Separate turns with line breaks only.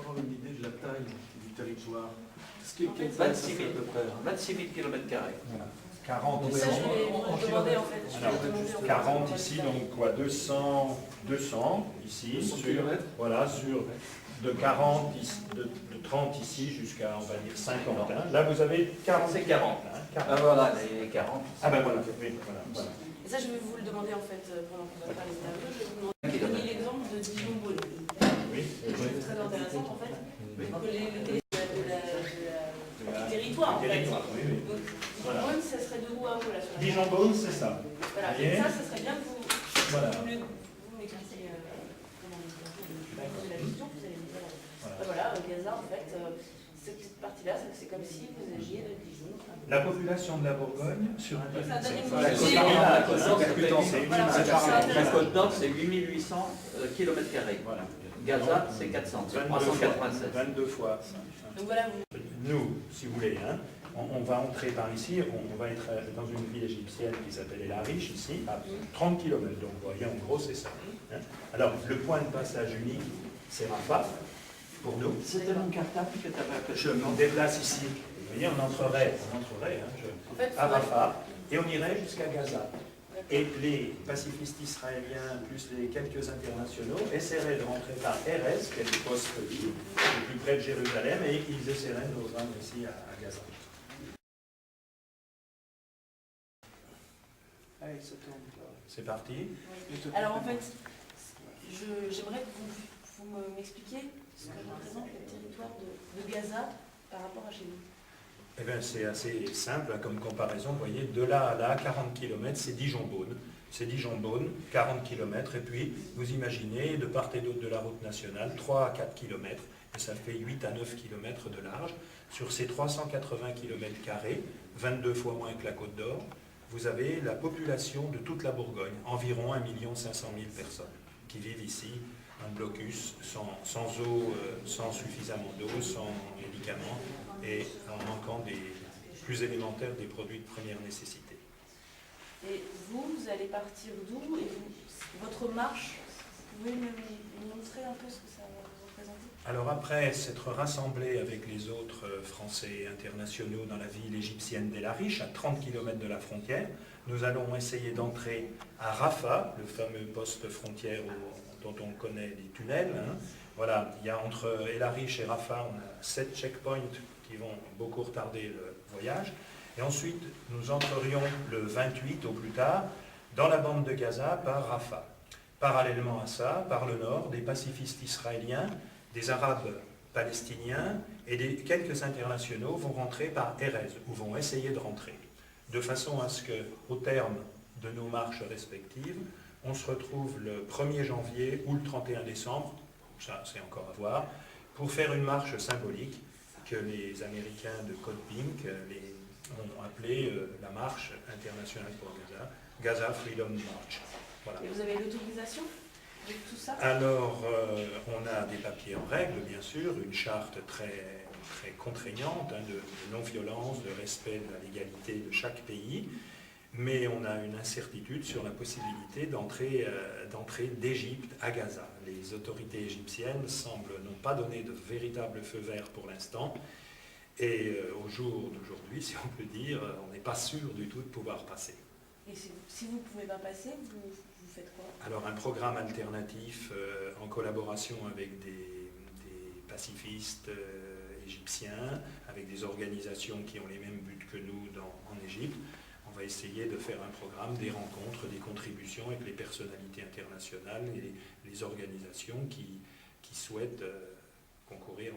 avoir une idée de la taille du territoire?
Quelle taille ça fait à peu près? 26 000 km².
Voilà. 40
Ça, je vais vous demander en fait. Je vais
Alors,
vous demander, en fait,
40 ici, donc quoi, 200 ici,
200
sur,
kilomètres.
voilà, sur de 40, de 30 ici jusqu'à, on va dire, 50. Hein. Là, vous avez 40.
C'est 40.
Hein,
Ah voilà, les 40.
Ah ben voilà, oui, voilà.
Et ça, je vais vous le demander en fait pendant qu'on va faire l'interview. Je vais vous demander l'exemple de Dijon-Beaune.
Oui,
Je trouve très intéressant en fait. Du territoire en fait.
territoire, oui, oui.
Donc,
Voilà.
Dijon-Beaune, ça serait de où à où là sur la
Dijon-Beaune, c'est ça.
Voilà,
Voyez.
et ça serait bien que vous
Voilà.
m'expliquiez comment vous posez la question, vous allez me dire.
Voilà.
Voilà, Gaza en fait, cette petite partie-là, c'est comme si vous agiez de Dijon.
La population de la Bourgogne, sur
Ça donne une
La
idée.
Côte d'Or, c'est 8800 km².
Voilà.
Gaza, c'est 400, c'est 387.
22 fois.
Donc voilà, vous.
Nous, si vous voulez, hein, on va entrer par ici, on va être dans une ville égyptienne qui s'appelle El Arish, ici, à 30 km. Donc vous voyez, en gros, c'est ça. Hein. Alors, le point de passage unique, c'est Rafah, pour nous.
C'était mon cartable que tu avais à côté.
Je me déplace ici. Vous voyez, on entrerait
En fait,
à Rafah, et on irait jusqu'à Gaza. Et les pacifistes israéliens, plus les quelques internationaux, essaieraient de rentrer par Erez, qui est le poste le plus près de Jérusalem, et ils essaieraient de nous rejoindre ici à Gaza. Allez, ça tourne. C'est parti.
Alors en fait, j'aimerais que vous m'expliquiez ce que représente le territoire de Gaza par rapport à chez nous.
Eh bien, c'est assez simple hein, comme comparaison. Vous voyez, de là à là, 40 km, c'est Dijon-Beaune. C'est Dijon-Beaune, 40 km. Et puis, vous imaginez, de part et d'autre de la route nationale, 3 à 4 km. Et ça fait 8 à 9 km de large. Sur ces 380 km², 22 fois moins que la Côte d'Or, vous avez la population de toute la Bourgogne, environ 1 500 000 personnes, qui vivent ici, un blocus, sans eau, sans suffisamment d'eau, sans médicaments, et en manquant des plus élémentaires des produits de première nécessité.
Et vous allez partir d'où? Et votre marche, vous pouvez me montrer un peu ce que ça va vous représenter?
Alors après s'être rassemblés avec les autres Français internationaux dans la ville égyptienne d'El Arish, à 30 km de la frontière, nous allons essayer d'entrer à Rafah, le fameux poste frontière dont on connaît les tunnels. Hein. Voilà, il y a entre El Arish et Rafah, on a 7 checkpoints qui vont beaucoup retarder le voyage. Et ensuite, nous entrerions le 28 au plus tard dans la bande de Gaza par Rafah. Parallèlement à ça, par le nord, des pacifistes israéliens, des Arabes palestiniens et quelques internationaux vont rentrer par Erez, ou vont essayer de rentrer, de façon à ce qu'au terme de nos marches respectives, on se retrouve le 1er janvier ou le 31 décembre, ça c'est encore à voir, pour faire une marche symbolique que les Américains de Code Pink ont appelée la marche internationale pour Gaza, Gaza Freedom March. Voilà.
Et vous avez l'autorisation de tout ça?
Alors, on a des papiers en règle, bien sûr, une charte très, très contraignante hein, de non-violence, de respect de la légalité de chaque pays, mais on a une incertitude sur la possibilité d'entrée d'Égypte à Gaza. Les autorités égyptiennes n'ont pas donné de véritable feu vert pour l'instant, et au jour d'aujourd'hui, si on peut dire, on n'est pas sûr du tout de pouvoir passer.
Et si vous ne pouvez pas passer, vous faites quoi?
Alors un programme alternatif en collaboration avec des pacifistes égyptiens, avec des organisations qui ont les mêmes buts que nous en Égypte. On va essayer de faire un programme, des rencontres, des contributions avec les personnalités internationales et les organisations qui souhaitent concourir